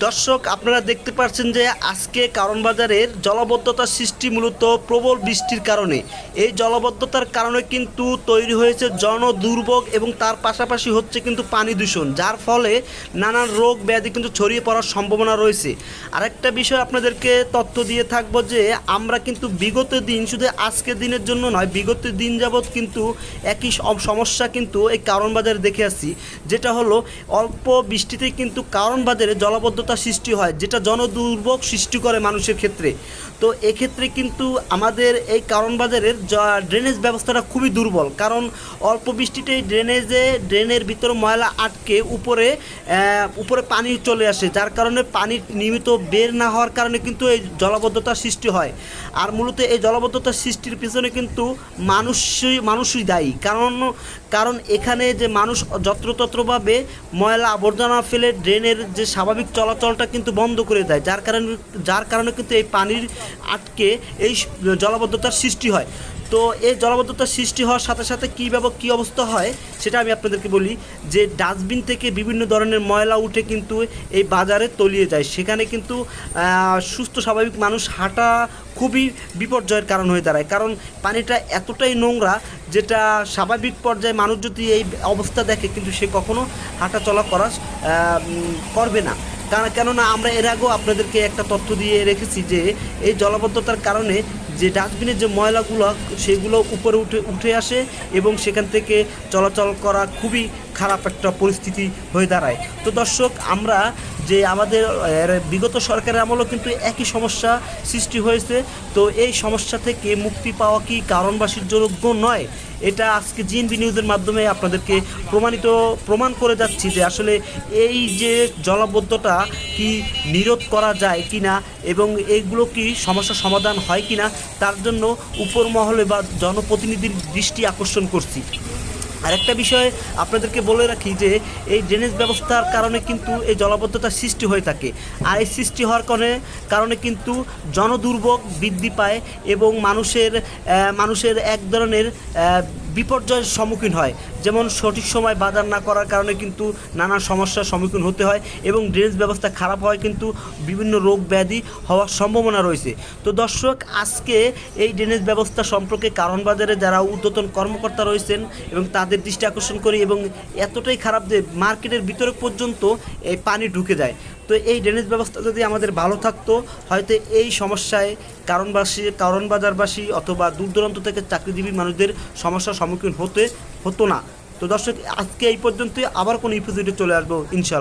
দর্শক আপনারা দেখতে পাচ্ছেন যে আজকে কারণ বাজারের জলাবদ্ধতার সৃষ্টি মূলত প্রবল বৃষ্টির কারণে। এই জলাবদ্ধতার কারণে কিন্তু তৈরি হয়েছে জনদুর্ভোগ এবং তার পাশাপাশি হচ্ছে কিন্তু পানি দূষণ, যার ফলে নানান রোগ ব্যাধি কিন্তু ছড়িয়ে পড়ার সম্ভাবনা রয়েছে। আরেকটা বিষয় আপনাদেরকে তথ্য দিয়ে থাকবো যে আমরা কিন্তু বিগত দিন, শুধু আজকের দিনের জন্য নয়, বিগত দিন যাবৎ কিন্তু একই সমস্যা কিন্তু এই কারণ বাজারে দেখে আসছি, যেটা হলো অল্প বৃষ্টিতেই কিন্তু কারণ বাজারে জলাবদ্ধতা সৃষ্টি হয়, যেটা জনদুর্ভোগ সৃষ্টি করে মানুষের ক্ষেত্রে। তো এক্ষেত্রে কিন্তু আমাদের এই কারণ বাজারের ড্রেনেজ ব্যবস্থাটা খুবই দুর্বল, কারণ অল্প বৃষ্টিতেই ড্রেনের ভিতরে ময়লা আটকে উপরে পানি চলে আসে, যার কারণে পানি নিয়মিত বের না হওয়ার কারণে কিন্তু এই জলাবদ্ধতার সৃষ্টি হয়। আর মূলত এই জলাবদ্ধতার সৃষ্টির পিছনে কিন্তু মানুষই দায়ী, কারণ এখানে যে মানুষ যত্রতত্রভাবে ময়লা আবর্জনা ফেলে ড্রেনের যে স্বাভাবিক চলাচলটা কিন্তু বন্ধ করে দেয়, যার কারণে কিন্তু এই পানির আটকে এই জলাবদ্ধতার সৃষ্টি হয়। তো এই জলাবদ্ধতার সৃষ্টি হওয়ার সাথে সাথে কী অবস্থা হয় সেটা আমি আপনাদেরকে বলি, যে ডাস্টবিন থেকে বিভিন্ন ধরনের ময়লা উঠে কিন্তু এই বাজারে তলিয়ে যায়, সেখানে কিন্তু সুস্থ স্বাভাবিক মানুষ হাঁটা খুবই বিপর্যয়ের কারণ হয়ে দাঁড়ায়, কারণ পানিটা এতটাই নোংরা যেটা স্বাভাবিক পর্যায়ে মানুষ যদি এই অবস্থা দেখে কিন্তু সে কখনো হাঁটা চলা করবে না। কেননা আমরা এর আগেও আপনাদেরকে একটা তথ্য দিয়ে রেখেছি যে এই জলাবদ্ধতার কারণে যে ডাস্টবিনের যে ময়লাগুলো সেগুলো উপরে উঠে আসে এবং সেখান থেকে চলাচল করা খুবই খারাপ একটা পরিস্থিতি হয়ে দাঁড়ায়। তো দর্শক, আমরা যে আমাদের বিগত সরকারের আমলেও কিন্তু একই সমস্যা সৃষ্টি হয়েছে, তো এই সমস্যা থেকে মুক্তি পাওয়া কি কারণবাসীর যোগ্য নয়? এটা আজকে জিএনবি নিউজের মাধ্যমে আপনাদেরকে প্রমাণ করে যাচ্ছি যে আসলে এই যে জলাবদ্ধতা কি নিরোধ করা যায় কি না এবং এইগুলো কি সমস্যার সমাধান হয় কি না, তার জন্য উপর মহলে বা জনপ্রতিনিধির দৃষ্টি আকর্ষণ করছি। আরেকটা বিষয় আপনাদেরকে বলে রাখি যে এই ড্রেনেজ ব্যবস্থার কারণে কিন্তু এই জলাবদ্ধতার সৃষ্টি হয়ে থাকে, আর এই সৃষ্টি হওয়ার কারণে কিন্তু জনদুর্ভোগ বৃদ্ধি পায় এবং মানুষের এক ধরনের বিপর্যয়ের সম্মুখীন হয়। যেমন সঠিক সময় বাজার না করার কারণে কিন্তু নানা সমস্যার সম্মুখীন হতে হয় এবং ড্রেনেজ ব্যবস্থা খারাপ হয় কিন্তু বিভিন্ন রোগ ব্যাধি হওয়ার সম্ভাবনা রয়েছে। তো দর্শক, আজকে এই ড্রেনেজ ব্যবস্থা সম্পর্কে কারণ বাজারে যারা ঊর্ধ্বতন কর্মকর্তা রয়েছেন এবং তাদের দৃষ্টি আকর্ষণ করি, এবং এতটাই খারাপ যে মার্কেটের ভিতরে পর্যন্ত এই পানি ঢুকে যায়। তো এই ড্রেনেজ ব্যবস্থা যদি আমাদের ভালো থাকতো, হয়তো এই সমস্যায় কারণ বাজারবাসী অথবা দূর দূরান্ত থেকে চাকরিজীবী মানুষদের সমস্যার সম্মুখীন হতো না। তো দর্শক, আজকে এই পর্যন্তই, আবার কোনো এপিসোডে চলে আসবো ইনশাআল্লাহ।